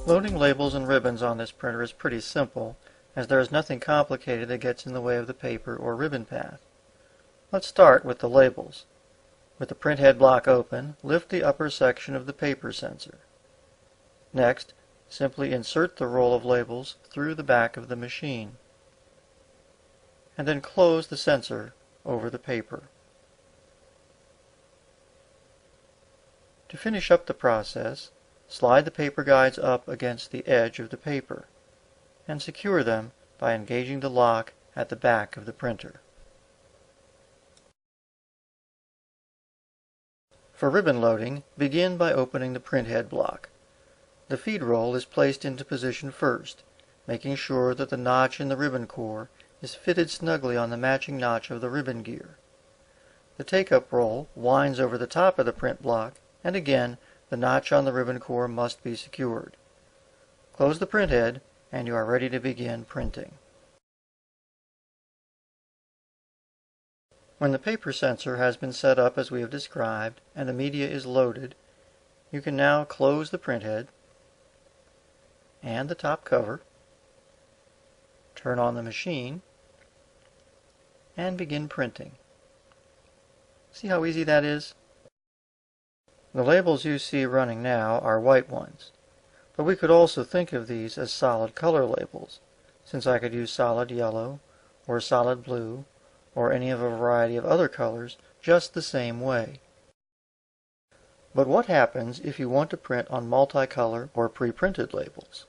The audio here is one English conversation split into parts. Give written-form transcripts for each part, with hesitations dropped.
Loading labels and ribbons on this printer is pretty simple, as there is nothing complicated that gets in the way of the paper or ribbon path. Let's start with the labels. With the printhead block open, lift the upper section of the paper sensor. Next, simply insert the roll of labels through the back of the machine, and then close the sensor over the paper. To finish up the process, slide the paper guides up against the edge of the paper and secure them by engaging the lock at the back of the printer. For ribbon loading, begin by opening the printhead block. The feed roll is placed into position first, making sure that the notch in the ribbon core is fitted snugly on the matching notch of the ribbon gear. The take-up roll winds over the top of the print block, and again, the notch on the ribbon core must be secured. Close the printhead, and you are ready to begin printing. When the paper sensor has been set up as we have described, and the media is loaded, you can now close the printhead and the top cover, turn on the machine, and begin printing. See how easy that is? The labels you see running now are white ones, but we could also think of these as solid color labels, since I could use solid yellow, or solid blue, or any of a variety of other colors just the same way. But what happens if you want to print on multicolor or pre-printed labels?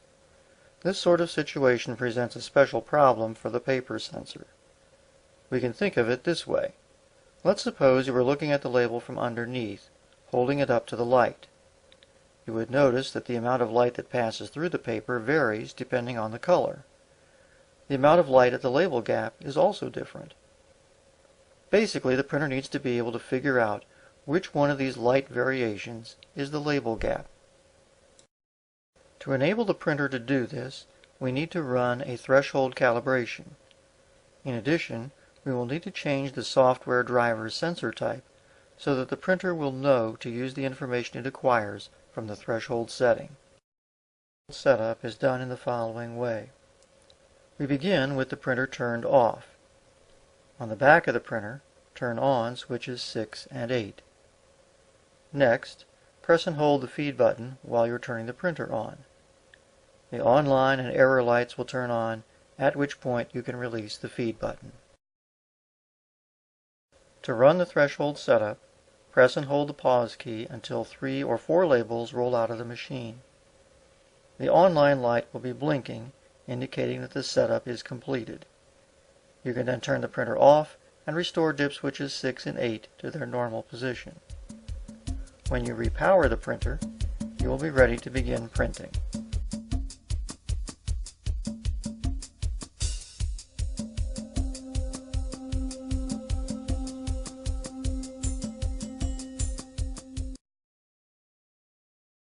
This sort of situation presents a special problem for the paper sensor. We can think of it this way. Let's suppose you were looking at the label from underneath, holding it up to the light. You would notice that the amount of light that passes through the paper varies depending on the color. The amount of light at the label gap is also different. Basically, the printer needs to be able to figure out which one of these light variations is the label gap. To enable the printer to do this, we need to run a threshold calibration. In addition, we will need to change the software driver's sensor type so that the printer will know to use the information it acquires from the threshold setting. Setup is done in the following way. We begin with the printer turned off. On the back of the printer, turn on switches 6 and 8. Next, press and hold the feed button while you're turning the printer on. The on line and error lights will turn on, at which point you can release the feed button. To run the threshold setup, press and hold the pause key until 3 or 4 labels roll out of the machine. The on-line light will be blinking, indicating that the setup is completed. You can then turn the printer off and restore dip switches 6 and 8 to their normal position. When you repower the printer, you will be ready to begin printing.